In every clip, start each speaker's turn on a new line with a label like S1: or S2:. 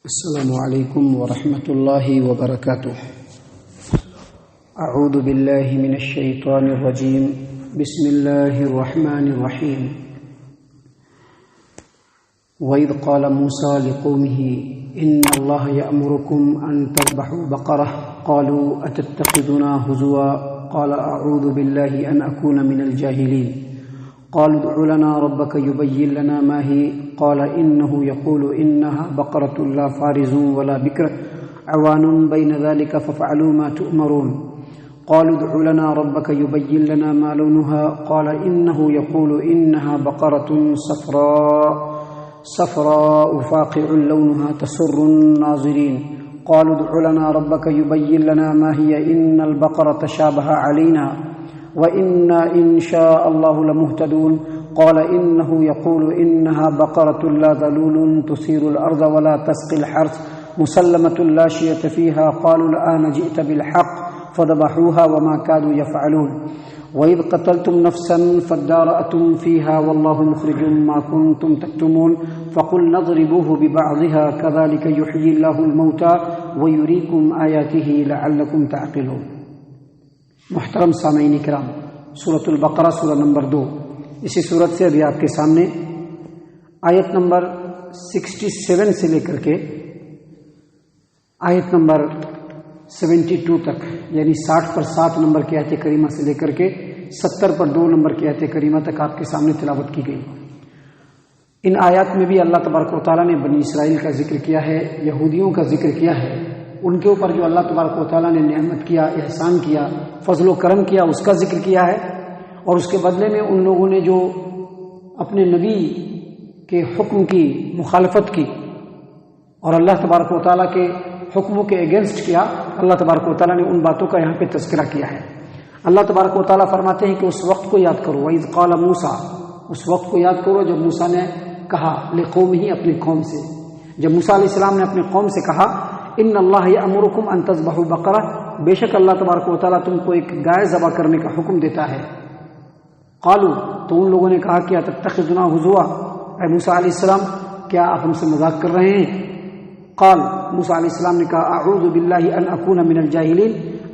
S1: السلام علیکم ورحمۃ اللہ وبرکاتہ۔ اعوذ باللہ من الشیطان الرجیم، بسم اللہ الرحمن الرحیم۔ وَإِذْ قَالَ مُوسَى لِقَوْمِهِ إِنَّ اللَّهَ يَأْمُرُكُمْ أَن تَذْبَحُوا بَقَرَةً قَالُوا أَتَتَّخِذُنَا هُزُوًا قَالَ أَعُوذُ بِاللَّهِ أَنْ أَكُونَ مِنَ الْجَاهِلِينَ قالوا ادع لنا ربك يبين لنا ما هي قال إنه يقول إنها بقرة لا فارز ولا بكر عوان بين ذلك فافعلوا ما تؤمرون قالوا ادع لنا ربك يبين لنا ما لونها قال إنه يقول إنها بقرة صفراء فاقع لونها تسر الناظرين قالوا ادع لنا ربك يبين لنا ما هي إن البقرة شابه علينا وَإِنَّا إِن شَاءَ اللَّهُ لَمُهْتَدُونَ قَالَ إِنَّهُ يَقُولُ إِنَّهَا بَقَرَةٌ لَا ذَلُولٌ تُثِيرُ الْأَرْضَ وَلَا تَسْقِي الْحَرْثَ مُسَلَّمَةٌ لَا شِيَةَ فِيهَا قَالُوا الْآنَ جِئْتَ بِالْحَقِّ فَذَبَحُوهَا وَمَا كَادُوا يَفْعَلُونَ وَإِذْ قَتَلْتُمْ نَفْسًا فَادَّارَأْتُمْ فِيهَا وَاللَّهُ مُخْرِجٌ مَا كُنتُمْ تَكْتُمُونَ فَقُلْنَا اضْرِبُوهُ بِبَعْضِهَا كَذَلِكَ يُحْيِي اللَّهُ الْمَوْتَى وَيُرِيكُمْ آيَاتِهِ لَعَلَّكُمْ تَعْقِلُونَ۔ محترم سامعین کرام، سورۃ البقرہ سورہ نمبر 2، اسی سورت سے ابھی آپ کے سامنے آیت نمبر 67 سے لے کر کے آیت نمبر 72 تک، یعنی 60 پر 7 نمبر کی آیت کریمہ سے لے کر کے 70 پر 2 نمبر کی آیت کریمہ تک آپ کے سامنے تلاوت کی گئی۔ ان آیات میں بھی اللہ تبارک و تعالیٰ نے بنی اسرائیل کا ذکر کیا ہے، یہودیوں کا ذکر کیا ہے، ان کے اوپر جو اللہ تبارک و تعالیٰ نے نعمت کیا، احسان کیا، فضل و کرم کیا، اس کا ذکر کیا ہے، اور اس کے بدلے میں ان لوگوں نے جو اپنے نبی کے حکم کی مخالفت کی اور اللہ تبارک و تعالیٰ کے حکموں کے اگینسٹ کیا، اللہ تبارک و تعالیٰ نے ان باتوں کا یہاں پہ تذکرہ کیا ہے۔ اللہ تبارک و تعالیٰ فرماتے ہیں کہ اس وقت کو یاد کرو، وَإِذْ قَالَ مُوسَىٰ، اس وقت کو یاد کرو جب موسیٰ نے کہا لِقَوْمِهِ، اپنی قوم سے، جب موسیٰ علیہ السلام نے اپنی قوم سے کہا ان اللہ یأمرکم ان تذبحوا بقرہ، بے شک اللہ تبارک و تعالیٰ تم کو ایک گائے ذبح کرنے کا حکم دیتا ہے۔ قالوا، تو ان لوگوں نے کہا کہ اتتخذنا ہزوا، اے موسیٰ علیہ السلام کیا آپ ہم سے مذاق کر رہے ہیں؟ قال، موسیٰ علیہ السلام نے کہا اعوذ باللہ ان اکون من الجاہلین،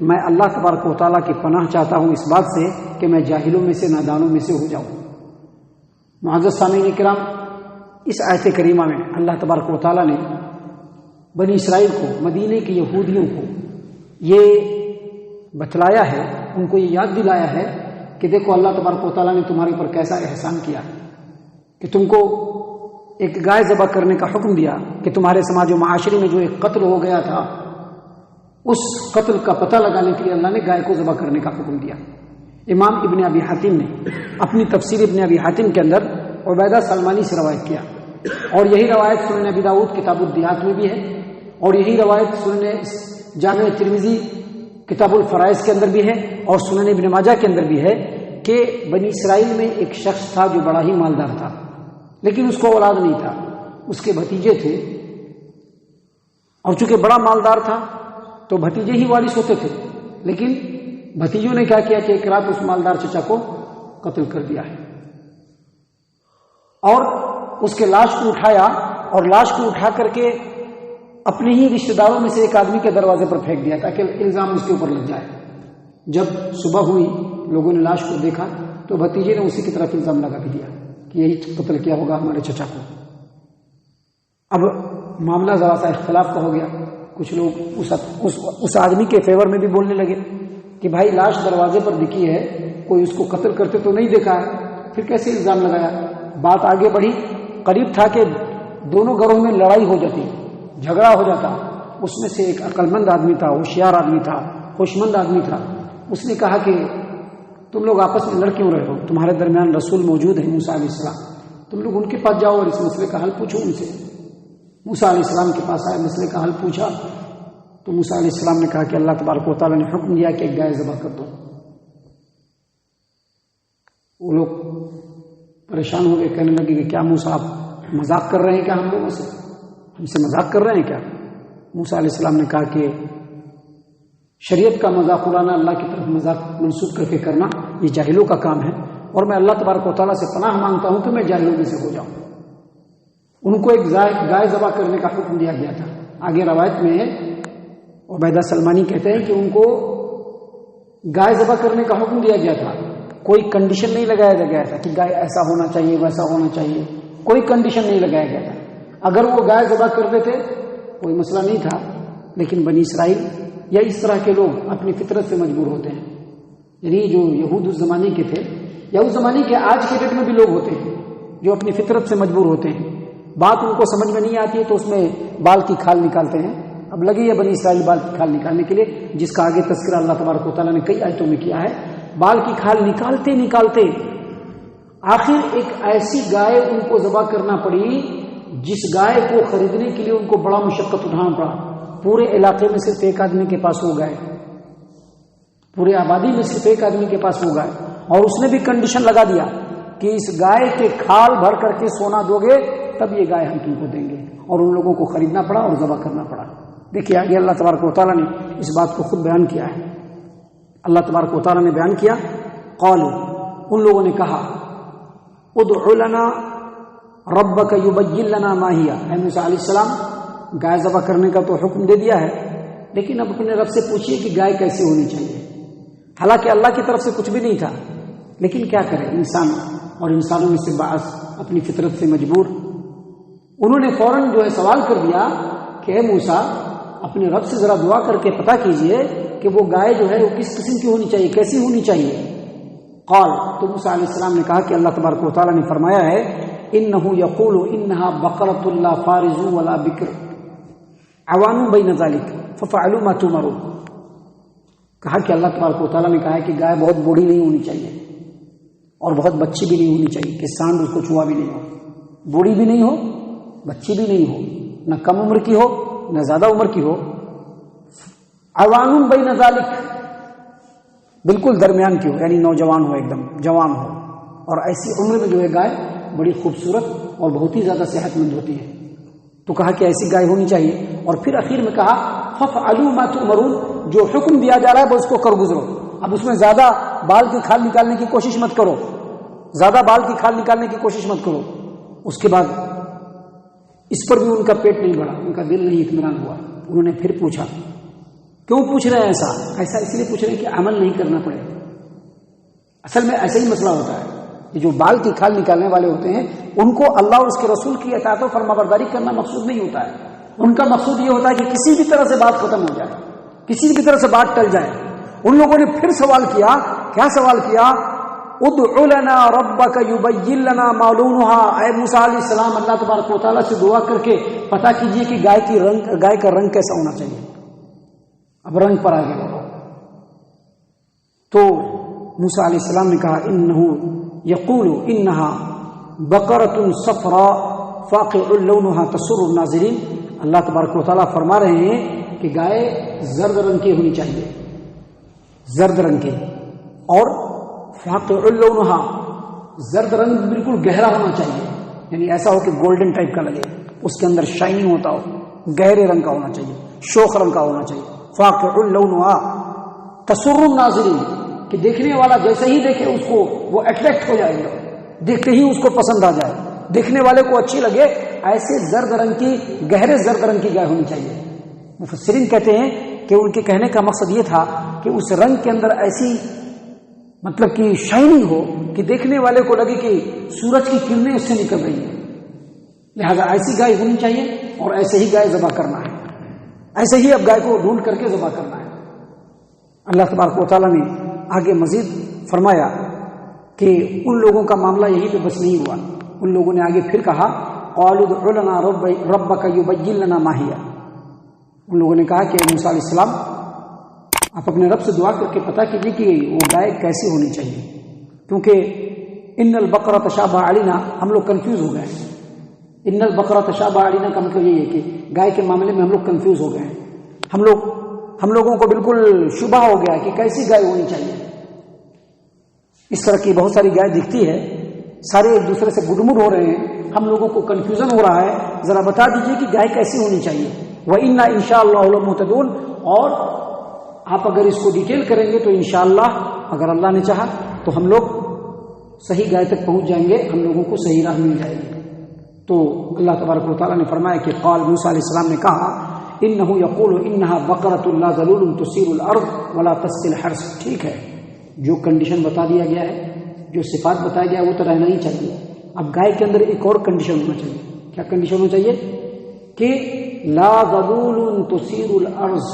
S1: میں اللہ تبارک و تعالیٰ کی پناہ چاہتا ہوں اس بات سے کہ میں جاہلوں میں سے، نادانوں میں سے ہو جاؤں۔ معزز سامعین کرام، اس آیت کریمہ میں اللہ تبارک و تعالیٰ نے بنی اسرائیل کو، مدینے کے یہودیوں کو یہ بتلایا ہے، ان کو یہ یاد دلایا ہے کہ دیکھو اللہ تبارک و تعالیٰ نے تمہارے اوپر کیسا احسان کیا کہ تم کو ایک گائے ذبح کرنے کا حکم دیا، کہ تمہارے سماج و معاشرے میں جو ایک قتل ہو گیا تھا اس قتل کا پتہ لگانے کے لیے اللہ نے گائے کو ذبح کرنے کا حکم دیا۔ امام ابن ابی حاتم نے اپنی تفسیر ابن ابی حاتم کے اندر عبیدہ سلمانی سے روایت کیا، اور یہی روایت سنن ابی داؤد کتاب الدیات میں بھی ہے، اور یہی روایت سنن جامع ترمذی کتاب الفرائض کے اندر بھی ہے، اور سنن ابن ماجہ کے اندر بھی ہے کہ بنی اسرائیل میں ایک شخص تھا جو بڑا ہی مالدار تھا، لیکن اس کو اولاد نہیں تھا، اس کے بھتیجے تھے، اور چونکہ بڑا مالدار تھا تو بھتیجے ہی وارث ہوتے تھے، لیکن بھتیجوں نے کیا کیا کہ ایک رات اس مالدار چچا کو قتل کر دیا ہے، اور اس کے لاش کو اٹھایا، اور لاش کو اٹھا کر کے اپنے ہی رشتہ داروں میں سے ایک آدمی کے دروازے پر پھینک دیا تاکہ الزام اس کے اوپر لگ جائے۔ جب صبح ہوئی، لوگوں نے لاش کو دیکھا تو بھتیجے نے اسی کی طرف الزام لگا بھی دیا کہ یہی قتل کیا ہوگا ہمارے چچا کو۔ اب معاملہ ذرا سا اختلاف کا ہو گیا، کچھ لوگ اس آدمی کے فیور میں بھی بولنے لگے کہ بھائی لاش دروازے پر دکھی ہے، کوئی اس کو قتل کرتے تو نہیں دیکھا ہے، پھر کیسے الزام لگایا؟ بات آگے بڑھی، قریب تھا کہ دونوں گھروں میں لڑائی ہو جاتی، جھگڑا ہو جاتا۔ اس میں سے ایک عقل مند آدمی تھا، ہوشیار آدمی تھا، ہوشمند آدمی تھا، اس نے کہا کہ تم لوگ آپس میں لڑ کیوں رہے ہو؟ تمہارے درمیان رسول موجود ہے موسیٰ علیہ السلام، تم لوگ ان کے پاس جاؤ اور اس مسئلے کا حل پوچھو ان سے۔ موسیٰ علیہ السلام کے پاس آئے، مسئلے کا حل پوچھا تو موسیٰ علیہ السلام نے کہا کہ اللہ تبارک و تعالیٰ نے حکم دیا کہ ایک گائے ذبح کر دو۔ وہ لوگ پریشان ہو گئے، کہنے لگے کہ کیا موسیٰ آپ مذاق کر رہے ہیں کیا ہم لوگوں سے؟ ہم سے مذاق کر رہے ہیں کیا؟ موسیٰ علیہ السلام نے کہا کہ شریعت کا مذاق اڑانا، اللہ کی طرف مذاق منسوخ کر کے کرنا، یہ جاہلوں کا کام ہے، اور میں اللہ تبارک و تعالیٰ سے پناہ مانگتا ہوں کہ میں جاہلوں میں سے ہو جاؤں۔ ان کو ایک گائے ذبح کرنے کا حکم دیا گیا تھا، آگے روایت میں عبیدہ سلمانی کہتے ہیں کہ ان کو گائے ذبح کرنے کا حکم دیا گیا تھا، کوئی کنڈیشن نہیں لگایا گیا تھا کہ گائے ایسا ہونا چاہیے ویسا ہونا چاہیے، کوئی کنڈیشن نہیں لگایا گیا تھا. اگر وہ گائے ذبح کرتے تھے کوئی مسئلہ نہیں تھا، لیکن بنی اسرائیل یا اس طرح کے لوگ اپنی فطرت سے مجبور ہوتے ہیں. یعنی جو یہود اس زمانے کے تھے یا اس زمانے کے آج کے ڈیٹ میں بھی لوگ ہوتے ہیں جو اپنی فطرت سے مجبور ہوتے ہیں، بات ان کو سمجھ میں نہیں آتی ہے تو اس میں بال کی کھال نکالتے ہیں. اب لگی ہے بنی اسرائیل بال کی کھال نکالنے کے لیے، جس کا آگے تذکرہ اللہ تبارک و تعالیٰ نے کئی آیتوں میں کیا ہے. بال کی کھال نکالتے نکالتے آخر ایک ایسی گائے ان کو ذبح کرنا پڑی جس گائے کو خریدنے کے لیے ان کو بڑا مشقت اٹھانا پڑا. پورے علاقے میں صرف ایک آدمی کے پاس وہ گائے، پورے آبادی میں صرف ایک آدمی کے پاس وہ گائے، اور اس نے بھی کنڈیشن لگا دیا کہ اس گائے کے کھال بھر کر کے سونا دو گے تب یہ گائے ہم تم کو دیں گے. اور ان لوگوں کو خریدنا پڑا اور ذبح کرنا پڑا. دیکھیے آگے اللہ تبارک و تعالیٰ نے اس بات کو خود بیان کیا ہے. اللہ تبارک و تعالیٰ نے بیان کیا، قالوا، ان لوگوں نے کہا، ادع لنا ربک یبین لنا ما ہی. اے موسیٰ علیہ السلام، گائے ذبح کرنے کا تو حکم دے دیا ہے، لیکن اب اپنے رب سے پوچھیے کہ گائے کیسی ہونی چاہیے. حالانکہ اللہ کی طرف سے کچھ بھی نہیں تھا، لیکن کیا کرے انسان، اور انسانوں میں سے بعض اپنی فطرت سے مجبور. انہوں نے فوراً جو ہے سوال کر دیا کہ اے موسیٰ، اپنے رب سے ذرا دعا کر کے پتہ کیجئے کہ وہ گائے جو ہے وہ کس قسم کی ہونی چاہیے، کیسی ہونی چاہیے. قال، تو موسیٰ علیہ السلام نے کہا کہ اللہ تبارک و تعالیٰ نے فرمایا ہے، انہ یقول انہا بقرۃ لا فارض ولا بکر عوان بین ذلک ففعلوا ما تؤمرون. کہا کہ اللہ تبارک و تعالیٰ نے کہا ہے کہ گائے بہت بوڑھی نہیں ہونی چاہیے اور بہت بچی بھی نہیں ہونی چاہیے، کہ سانڈ اس کو چھوا بھی نہیں ہو، بوڑھی بھی نہیں ہو، بچی بھی نہیں ہو، نہ کم عمر کی ہو نہ زیادہ عمر کی ہو. عوان بین ذلک، بالکل درمیان کی ہو، یعنی نوجوان ہو، ایک دم جوان ہو، اور ایسی عمر میں جو ہے گائے بڑی خوبصورت اور بہت ہی زیادہ صحت مند ہوتی ہے. تو کہا کہ ایسی گائے ہونی چاہیے، اور پھر اخیر میں کہا ففعلوا ما تؤمرون، جو حکم دیا جا رہا ہے وہ اس کو کر گزرو. اب اس میں زیادہ بال کی کھال نکالنے کی کوشش مت کرو، زیادہ بال کی کھال نکالنے کی کوشش مت کرو. اس کے بعد اس پر بھی ان کا پیٹ نہیں بڑھا، ان کا دل نہیں اطمینان ہوا. انہوں نے پھر پوچھا، کیوں پوچھ رہے ہیں ایسا اس لیے پوچھ رہے ہیں کہ عمل نہیں کرنا پڑے. اصل میں ایسا ہی مسئلہ ہوتا ہے کہ جو بال کی کھال نکالنے والے ہوتے ہیں ان کو اللہ اور اس کے رسول کی اطاعت و فرمانبرداری کرنا مقصود نہیں ہوتا ہے. ان کا مقصود یہ ہوتا ہے کہ کسی بھی طرح سے بات ختم ہو جائے، کسی بھی طرح سے بات ٹل جائے. ان لوگوں نے پھر سوال کیا، کیا سوال کیا؟ ادع لنا ربک یبین لنا ما لونها. اے موسیٰ علیہ السلام، اللہ تبارک و تعالیٰ سے دعا کر کے پتہ کیجئے کہ گائے کا رنگ کیسا ہونا چاہیے. اب رنگ پر آگے بڑھو. تو موسیٰ علیہ السلام نے کہا انہ یقول انہا بقرۃ صفراء فاقع لونها تسر الناظرین. اللہ تبارک و تعالیٰ فرما رہے ہیں کہ گائے زرد رنگ کی ہونی چاہیے، زرد رنگ کی، اور فاقع لونها، زرد رنگ بالکل گہرا ہونا چاہیے، یعنی ایسا ہو کہ گولڈن ٹائپ کا لگے، اس کے اندر شائننگ ہوتا ہو، گہرے رنگ کا ہونا چاہیے، شوخ رنگ کا ہونا چاہیے. فاقع لونها تسر الناظرین، کہ دیکھنے والا جیسے ہی دیکھے اس کو وہ اٹریکٹ ہو جائے گا، دیکھتے ہی اس کو پسند آ جائے، دیکھنے والے کو اچھی لگے. ایسے زرد رنگ کی، گہرے زرد رنگ کی گائے ہونی چاہیے. مفسرین کہتے ہیں کہ ان کے کہنے کا مقصد یہ تھا کہ اس رنگ کے اندر ایسی مطلب کہ شائننگ ہو کہ دیکھنے والے کو لگے کہ سورج کی کرنیں اس سے نکل رہی ہیں. لہذا ایسی گائے ہونی چاہیے اور ایسے ہی گائے ذبح کرنا ہے، ایسے ہی اب گائے کو ڈھونڈ کر کے ذبح کرنا ہے. اللہ تبارک و تعالیٰ نے آگے مزید فرمایا کہ ان لوگوں کا معاملہ یہی پہ بس نہیں ہوا. ان لوگوں نے آگے پھر کہا قالوا ادع لنا ربک یبین لنا ما ہی. ان لوگوں نے کہا کہ موسیٰ علیہ السلام، آپ اپنے رب سے دعا کر کے پتہ کیجیے کہ وہ گائے کیسی ہونی چاہیے، کیونکہ ان البقرۃ تشابہ علینا، ہم لوگ کنفیوز ہو گئے ہیں. ان البقرۃ تشابہ علینا کا مطلب یہی ہے کہ گائے کے معاملے میں ہم لوگ کنفیوز ہو گئے ہیں. ہم لوگوں کو بالکل شبہ ہو گیا کہ کیسی گائے ہونی چاہیے. اس طرح کی بہت ساری گائے دکھتی ہے، سارے ایک دوسرے سے گڈمڈ ہو رہے ہیں، ہم لوگوں کو کنفیوژن ہو رہا ہے. ذرا بتا دیجئے کہ گائے کیسی ہونی چاہیے. وَإِنَّا إِنْ شَاءَ اللَّهُ لَمُهْتَدُونَ. اور آپ اگر اس کو ڈیٹیل کریں گے تو انشاءاللہ اگر اللہ نے چاہا تو ہم لوگ صحیح گائے تک پہنچ جائیں گے، ہم لوگوں کو صحیح راہ مل جائے گی. تو اللہ تبارک و تعالیٰ نے فرمایا کہ قال موسیٰ علیہ السلام نے کہا انه یقول انها بقرۃ لا ذلول تثیر الارض ولا تسقي الحرث. ٹھیک ہے، جو کنڈیشن بتا دیا گیا ہے، جو صفات بتایا گیا ہے وہ تو رہنا ہی چاہیے. اب گائے کے اندر ایک اور کنڈیشن ہونا چاہیے. کیا کنڈیشن ہونا چاہیے؟ کہ لا ذلول تثیر الارض،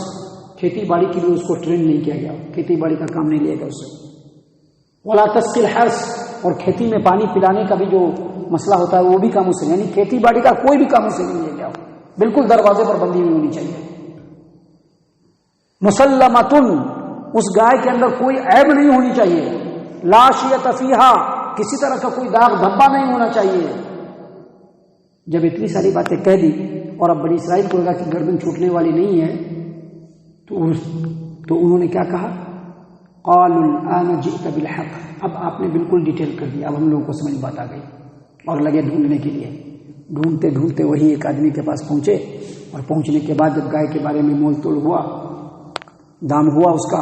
S1: کھیتی باڑی کے لیے اس کو ٹرین نہیں کیا گیا، کھیتی باڑی کا کام نہیں لیا گیا اس سے. ولا تسقي الحرث، اور کھیتی میں پانی پلانے کا بھی جو مسئلہ ہوتا ہے وہ بھی کام سے، یعنی کھیتی باڑی کا کوئی بھی کام سے نہیں لیا گیا، بالکل دروازے پر بندی ہوئی ہونی چاہیے. مسلمتن، اس گائے کے اندر کوئی عیب نہیں ہونی چاہیے. لا شیۃ فیہا، کسی طرح کا کوئی داغ دھبا نہیں ہونا چاہیے. جب اتنی ساری باتیں کہہ دی اور اب بنی اسرائیل کو لگا کہ گردن چھوٹنے والی نہیں ہے، تو انہوں نے کیا کہا؟ قالوا الآن جئت بالحق، اب آپ نے بالکل ڈیٹیل کر دیا، اب ہم لوگوں کو سمجھ بات آ گئی. اور لگے ڈھونڈنے کے لیے. ڈھونڈتے ڈھونڈتے وہی ایک آدمی کے پاس پہنچے، اور پہنچنے کے بعد جب گائے کے بارے میں مول تول ہوا، دام ہوا اس کا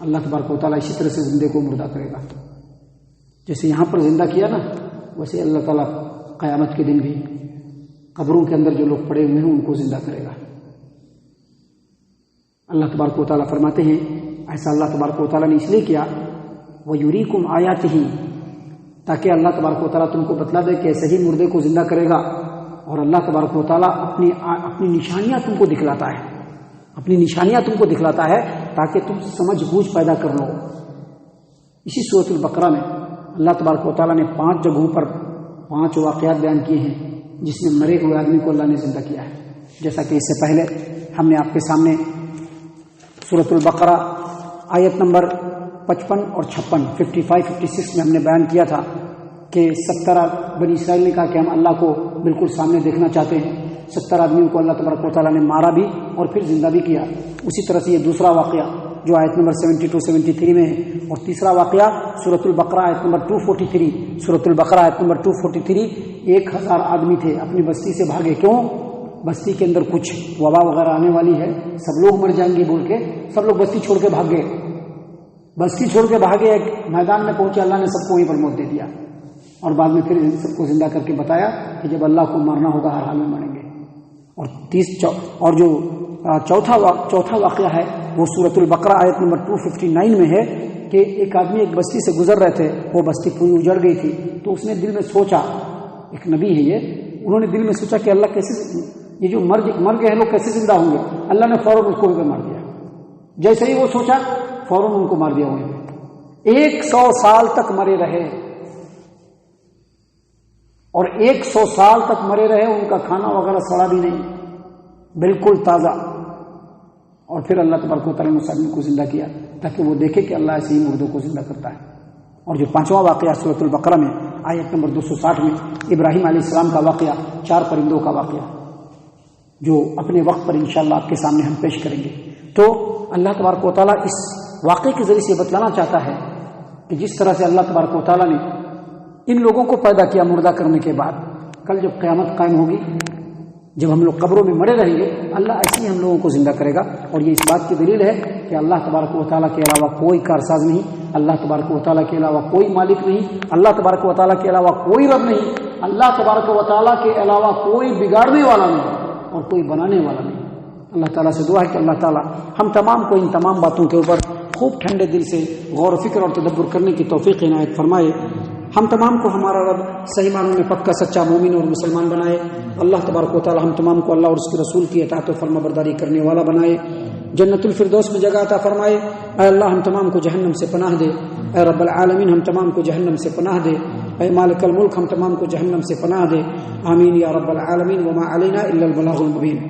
S1: اللہ تبارک و تعالیٰ اسی طرح سے زندے کو مردہ کرے گا. جیسے یہاں پر زندہ کیا نا، ویسے اللہ تعالیٰ قیامت کے دن بھی قبروں کے اندر جو لوگ پڑے ہوئے ہیں ان کو زندہ کرے گا. اللہ تبارک و تعالیٰ فرماتے ہیں ایسا اللہ تبارک و تعالیٰ نے اس لیے کیا وَيُرِيكُمْ آيَاتِهِ، تاکہ اللہ تبارک و تعالیٰ تم کو بتلا دے کہ ایسے ہی مردے کو زندہ کرے گا. اور اللہ تبارک و تعالیٰ اپنی نشانیاں تم کو دکھلاتا ہے، اپنی نشانیاں تم کو دکھلاتا ہے تاکہ تم سمجھ بوجھ پیدا کر لو. اسی سورۃ البقرہ میں اللہ تبارک و تعالیٰ نے 5 جگہوں پر 5 واقعات بیان کیے ہیں جس میں مرے ہوئے آدمی کو اللہ نے زندہ کیا ہے. جیسا کہ اس سے پہلے ہم نے آپ کے سامنے سورۃ البقرہ آیت نمبر 55 اور 56 55 56 میں ہم نے بیان کیا تھا کہ 70 بنی اسرائیل نے کہا کہ ہم اللہ کو بالکل سامنے دیکھنا چاہتے ہیں. 70 آدمیوں کو اللہ تبارک و تعالیٰ نے مارا بھی اور پھر زندہ بھی کیا. اسی طرح سے یہ دوسرا واقعہ جو آیت نمبر 72 73 میں ہے، اور تیسرا واقعہ سورۃ البقرہ آیت نمبر 243. سورۃ البقرہ آیت نمبر 243 1000 آدمی تھے اپنی بستی سے بھاگے. کیوں؟ بستی کے اندر کچھ وبا وغیرہ آنے والی ہے، سب لوگ مر جائیں گے بول کے سب لوگ بستی چھوڑ کے بھاگ گئے. بستی چھوڑ کے بھاگے، ایک میدان میں پہنچے، اللہ نے سب کو وہیں پر موت دے دیا. اور بعد میں پھر سب کو زندہ کر کے بتایا کہ جب اللہ کو مرنا ہوگا ہر حال میں مریں گے. اور جو چوتھا واقعہ ہے وہ سورۃ البقرہ آیت نمبر 259 میں ہے کہ ایک آدمی ایک بستی سے گزر رہے تھے، وہ بستی پوری اجڑ گئی تھی. تو اس نے دل میں سوچا، ایک نبی ہے یہ، انہوں نے دل میں سوچا کہ اللہ کیسے یہ جو مر گئے ہیں لوگ کیسے زندہ ہوں گے. اللہ نے فوراً اس کو مار دیا. جیسے ہی وہ سوچا فوراً ان کو مار دیا. انہیں 100 سال تک مرے رہے، اور 100 سال تک مرے رہے، ان کا کھانا وغیرہ سڑا بھی نہیں، بالکل تازہ. اور پھر اللہ تبارک و تعالیٰ نے اس آدمی کو زندہ کیا تاکہ وہ دیکھے کہ اللہ ایسے ہی مردوں کو زندہ کرتا ہے. اور جو 5واں واقعہ سورۃ البقرہ میں آیت نمبر 260 میں ابراہیم علیہ السلام کا واقعہ، 4 پرندوں کا واقعہ، جو اپنے وقت پر انشاءاللہ آپ کے سامنے ہم پیش کریں گے. تو اللہ تبارک و تعالیٰ اس واقعے کے ذریعے سے بتلانا چاہتا ہے کہ جس طرح سے اللہ تبارک و تعالیٰ نے ان لوگوں کو پیدا کیا مردہ کرنے کے بعد، کل جب قیامت قائم ہوگی، جب ہم لوگ قبروں میں مرے رہیں گے، اللہ ایسے ہی ہم لوگوں کو زندہ کرے گا. اور یہ اس بات کی دلیل ہے کہ اللہ تبارک و تعالیٰ کے علاوہ کوئی کارساز نہیں، اللہ تبارک و تعالیٰ کے علاوہ کوئی مالک نہیں، اللہ تبارک و تعالیٰ کے علاوہ کوئی رب نہیں، اللہ تبارک و تعالیٰ کے علاوہ کوئی بگاڑنے والا نہیں اور کوئی بنانے والا نہیں. اللہ تعالیٰ سے دعا ہے کہ اللہ تعالیٰ ہم تمام کو ان تمام باتوں کے اوپر خوب ٹھنڈے دل سے غور و فکر اور تدبر کرنے کی توفیق عنایت فرمائے. ہم تمام کو ہمارا رب صحیح معنوں میں پکا سچا مومن اور مسلمان بنائے. اللہ تبارک و تعالی ہم تمام کو اللہ اور اس کے رسول کی اطاعت و فرما برداری کرنے والا بنائے. جنت الفردوس میں جگہ عطا فرمائے. اے اللہ ہم تمام کو جہنم سے پناہ دے. اے رب العالمین ہم تمام کو جہنم سے پناہ دے. اے مالک الملک ہم تمام کو جہنم سے پناہ دے. آمین یا رب العالمین. وما علینا الا البلاغ المبین.